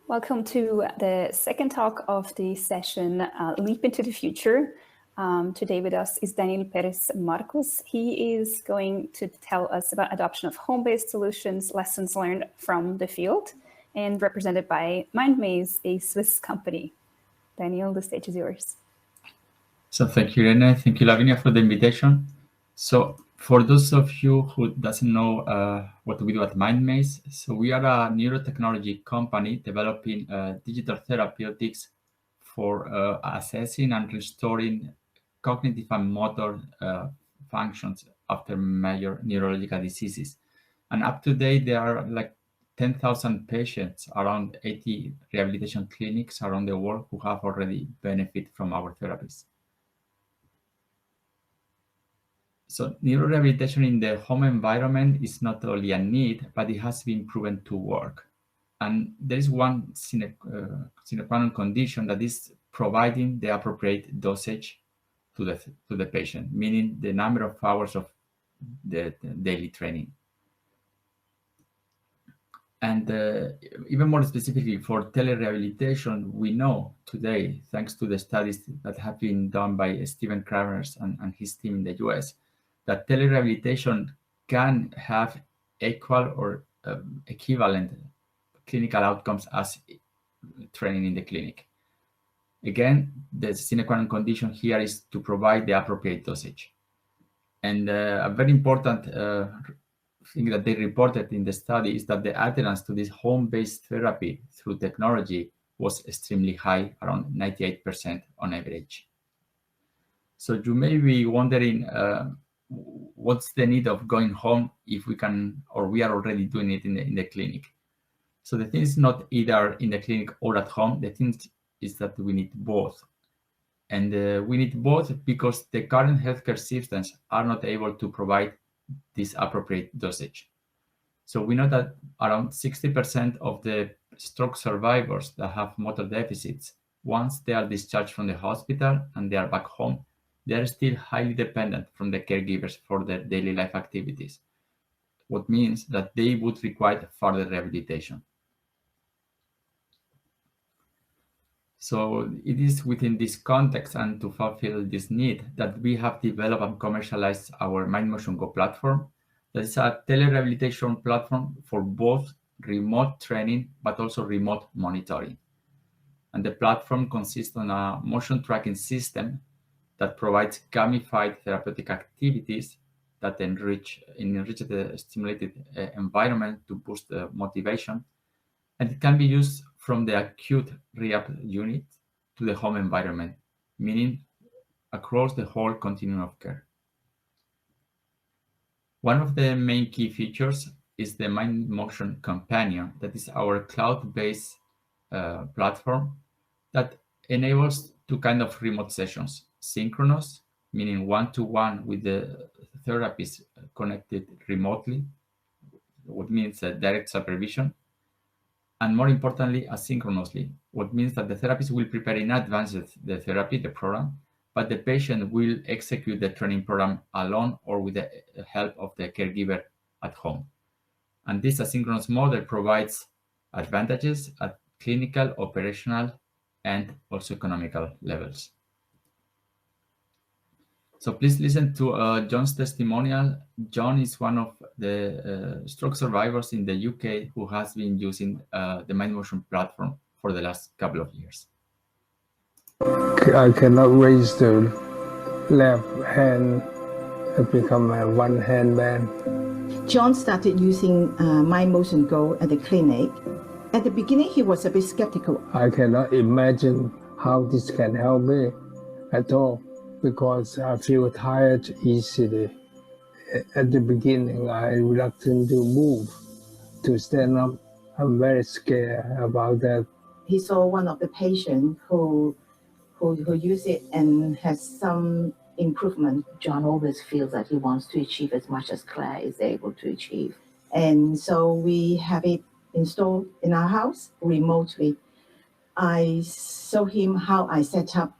Welcome to the second talk of the session, Leap into the Future. Today with us is Daniel Perez Marcos. He is going to tell us about adoption of home-based solutions, lessons learned from the field, and represented by Mindmaze, a Swiss company. Daniel, the stage is yours. So thank you, Irene. Thank you, Lavinia, for the invitation. So for those of you who doesn't know what we do at Mindmaze, so we are a neurotechnology company developing digital therapeutics for assessing and restoring cognitive and motor functions after major neurological diseases. And up to date, there are like 10,000 patients, around 80 rehabilitation clinics around the world who have already benefited from our therapies. So neurorehabilitation in the home environment is not only a need, but it has been proven to work. And there is one sine qua non condition, that is providing the appropriate dosage to the patient, meaning the number of hours of the daily training. And even more specifically for telerehabilitation, we know today, thanks to the studies that have been done by Stephen Kramers and his team in the US, that telerehabilitation can have equal or equivalent clinical outcomes as training in the clinic. Again, the sine qua non condition here is to provide the appropriate dosage. And a very important thing that they reported in the study is that the adherence to this home-based therapy through technology was extremely high, around 98% on average. So you may be wondering, what's the need of going home if we can, or we are already doing it in the clinic? So the thing is not either in the clinic or at home. The thing is that we need both. And we need both because the current healthcare systems are not able to provide this appropriate dosage. So we know that around 60% of the stroke survivors that have motor deficits, once they are discharged from the hospital and they are back home, they are still highly dependent from the caregivers for their daily life activities, what means that they would require further rehabilitation. So it is within this context and to fulfill this need that we have developed and commercialized our MindMotion Go platform. That is a telerehabilitation platform for both remote training, but also remote monitoring. And the platform consists of a motion tracking system that provides gamified therapeutic activities that enrich the stimulated environment to boost the motivation. And it can be used from the acute rehab unit to the home environment, meaning across the whole continuum of care. One of the main key features is the MindMotion Companion, that is our cloud-based platform that enables two kinds of remote sessions: synchronous, meaning one-to-one with the therapist connected remotely, what means direct supervision, and more importantly, asynchronously, what means that the therapist will prepare in advance the therapy, the program, but the patient will execute the training program alone or with the help of the caregiver at home. And this asynchronous model provides advantages at clinical, operational, and also economical levels. So please listen to John's testimonial. John is one of the stroke survivors in the UK who has been using the MindMotion platform for the last couple of years. I cannot raise the left hand. I become a one-hand man. John started using MindMotion Go at the clinic. At the beginning, he was a bit skeptical. I cannot imagine how this can help me at all, because I feel tired easily. At the beginning, I reluctant to move, to stand up. I'm very scared about that. He saw one of the patients who used it and has some improvement. John always feels that he wants to achieve as much as Claire is able to achieve. And so we have it installed in our house remotely. I showed him how I set up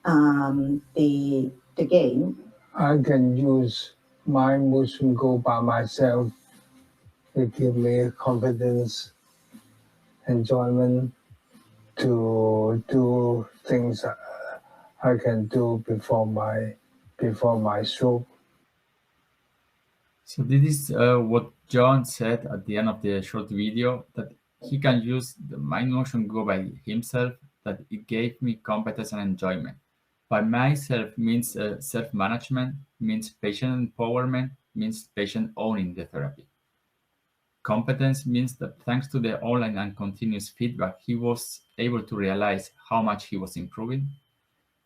the game. I can use MindMotion Go by myself. It gives me confidence, enjoyment. to do things I can do before my stroke. So this is what John said at the end of the short video, that he can use the mind motion go by himself, that it gave me competence and enjoyment. By myself means self-management, means patient empowerment, means patient owning the therapy. Competence means that thanks to the online and continuous feedback, he was able to realize how much he was improving.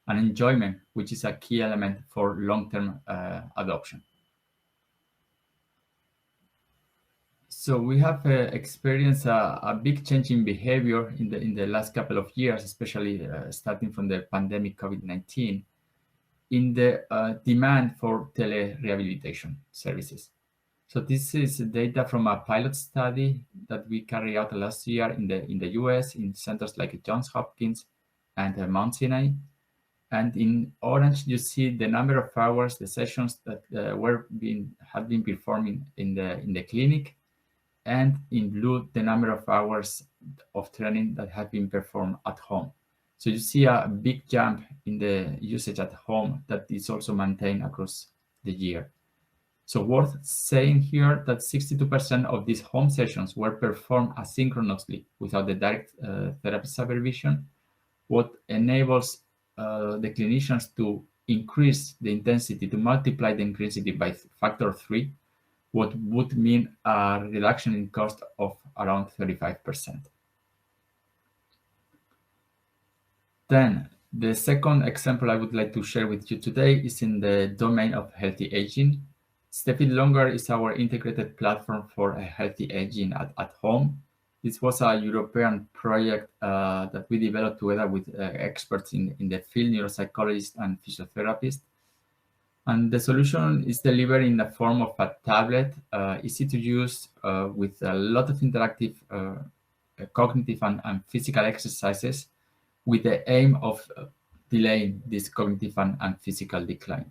And enjoyment, which is a key element for long-term adoption. So we have experienced a big change in behavior in the last couple of years, especially starting from the pandemic COVID-19, in the demand for telerehabilitation services. So this is data from a pilot study that we carried out last year in the US in centers like Johns Hopkins and Mount Sinai. And in orange, you see the number of hours, the sessions that have been performing in the clinic, and in blue, the number of hours of training that have been performed at home. So you see a big jump in the usage at home that is also maintained across the year. So worth saying here that 62% of these home sessions were performed asynchronously without the direct therapy supervision, what enables the clinicians to increase the intensity, to multiply the intensity by factor 3, what would mean a reduction in cost of around 35%. Then, the second example I would like to share with you today is in the domain of healthy aging. Stay Fit Longer is our integrated platform for a healthy aging at home. This was a European project that we developed together with experts in the field, neuropsychologists and physiotherapists. And the solution is delivered in the form of a tablet, easy to use, with a lot of interactive cognitive and physical exercises, with the aim of delaying this cognitive and physical decline.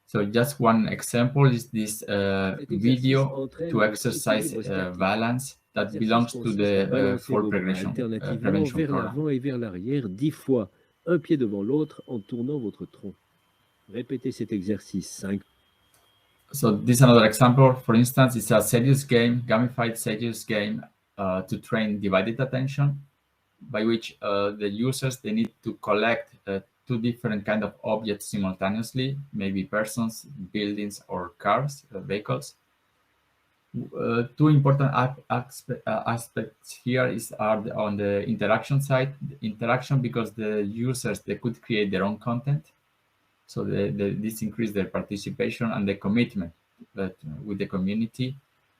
So just one example is this video to exercise balance that belongs to the fall prevention vers l'avant program. et vers l'arrière 10 fois, un pied devant l'autre en tournant votre tronc. Répétez cet exercice 5. So this is another example. For instance, it's a serious game, gamified serious game to train divided attention, by which the users, they need to collect two different kind of objects simultaneously, maybe persons, buildings, or cars, vehicles. Two important aspects here are on the interaction side. The interaction, because the users, they could create their own content. So this increased their participation and the commitment with the community.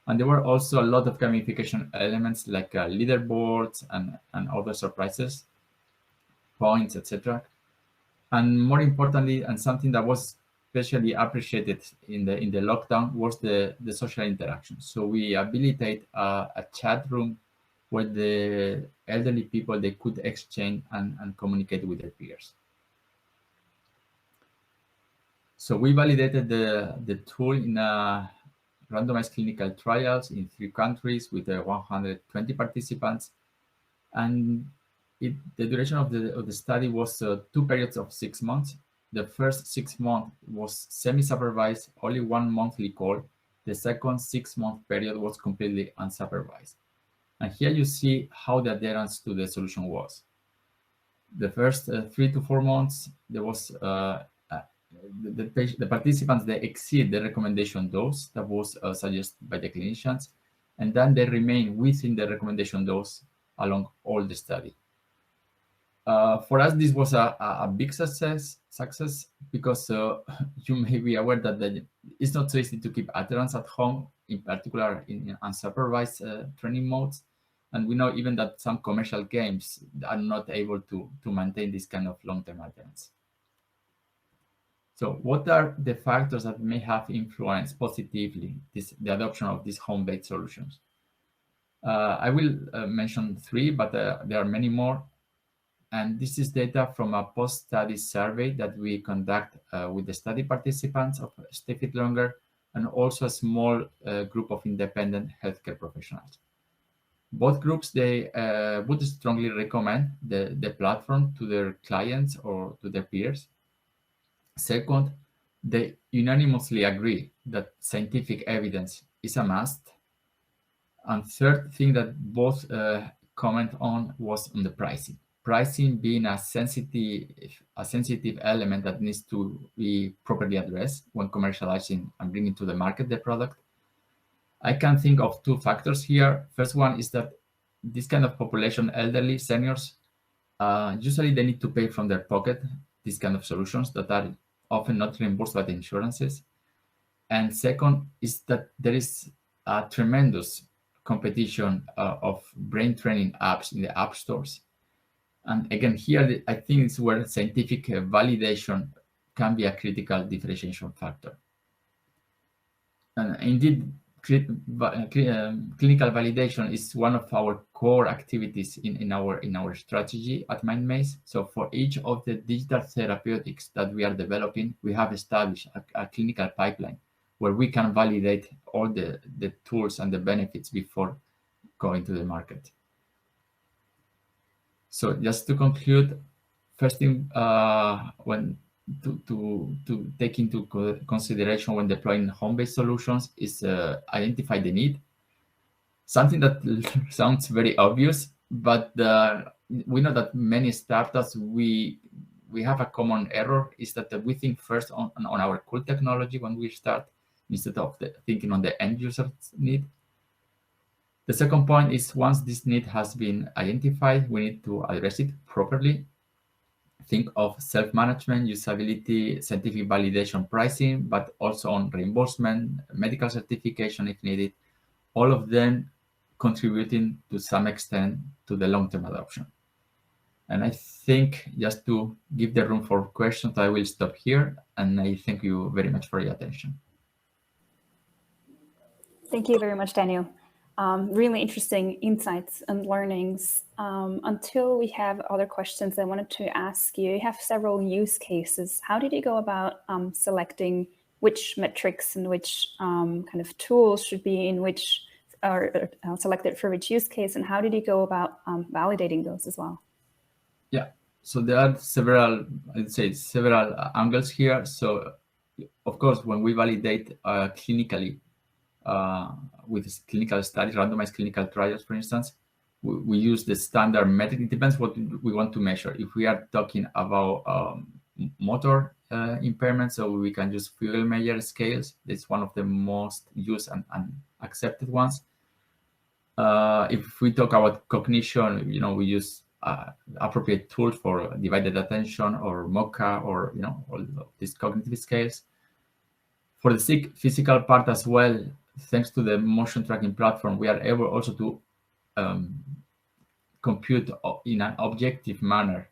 And there were also a lot of gamification elements like leaderboards and other surprises, points, etc. And more importantly, and something that was especially appreciated in the lockdown, was the social interaction. So we habilitate a chat room where the elderly people, they could exchange and communicate with their peers. So we validated the tool in randomized clinical trials in 3 countries with 120 participants, and the duration of the study was 2 periods of 6 months. The first 6 months was semi-supervised, only 1 monthly call. The second 6-month period was completely unsupervised. And here you see how the adherence to the solution was. The first 3 to 4 months, there was the participants, they exceed the recommendation dose that was suggested by the clinicians, and then they remain within the recommendation dose along all the study. For us, this was a big success because you may be aware that it's not so easy to keep adherence at home, in particular in unsupervised training modes. And we know even that some commercial games are not able to maintain this kind of long-term adherence. So what are the factors that may have influenced positively the adoption of these home-based solutions? I will mention 3, but there are many more. And this is data from a post-study survey that we conduct with the study participants of Stay Fit Longer, and also a small group of independent healthcare professionals. Both groups, they would strongly recommend the platform to their clients or to their peers. Second, they unanimously agree that scientific evidence is a must. And third thing that both comment on was on the pricing. Pricing being a sensitive element that needs to be properly addressed when commercializing and bringing to the market the product. I can think of two factors here. First one is that this kind of population, elderly, seniors, usually they need to pay from their pocket these kind of solutions that are often not reimbursed by the insurances. And second is that there is a tremendous competition of brain training apps in the app stores. And again, here, I think it's where scientific validation can be a critical differentiation factor. And indeed, clinical validation is one of our core activities in our strategy at Mindmaze. So for each of the digital therapeutics that we are developing, we have established a clinical pipeline where we can validate all the tools and the benefits before going to the market. So just to conclude, first thing, when to take into consideration when deploying home-based solutions is identify the need. Something that sounds very obvious, but we know that many startups, we have a common error, is that we think first on our cool technology when we start, instead of thinking on the end user's need. The second point is once this need has been identified, we need to address it properly. Think of self-management, usability, scientific validation, pricing, but also on reimbursement, medical certification if needed, all of them contributing to some extent to the long-term adoption. And I think just to give the room for questions, I will stop here, and I thank you very much for your attention. Thank you very much, Daniel. Really interesting insights and learnings. Until we have other questions, I wanted to ask you, you have several use cases. How did you go about selecting which metrics and which kind of tools should be in which are selected for which use case, and how did you go about validating those as well? Yeah, so there are several, I'd say several angles here. So of course, when we validate clinically, with clinical studies, randomized clinical trials, for instance, we use the standard metric. It depends what we want to measure. If we are talking about motor impairment, so we can use fuel Meier scales. It's one of the most used and accepted ones. If we talk about cognition, we use appropriate tools for divided attention or MoCA or all of these cognitive scales. For the physical part as well, thanks to the motion tracking platform, we are able also to compute in an objective manner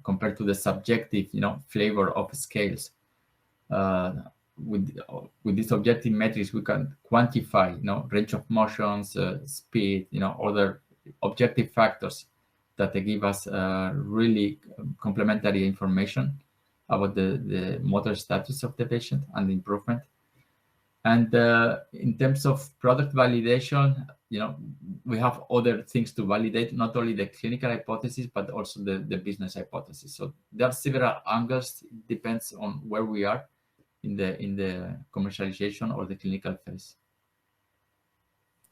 compared to the subjective, flavor of scales. With these objective metrics, we can quantify, range of motions, speed, other objective factors that they give us really complementary information about the motor status of the patient and the improvement. And in terms of product validation, we have other things to validate, not only the clinical hypothesis, but also the business hypothesis. So there are several angles. It depends on where we are in the commercialization or the clinical phase.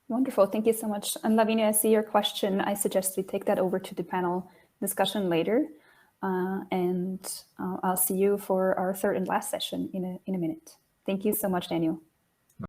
Wonderful. Thank you so much. And Lavinia, I see your question. I suggest we take that over to the panel discussion later. And I'll see you for our third and last session in a minute. Thank you so much, Daniel.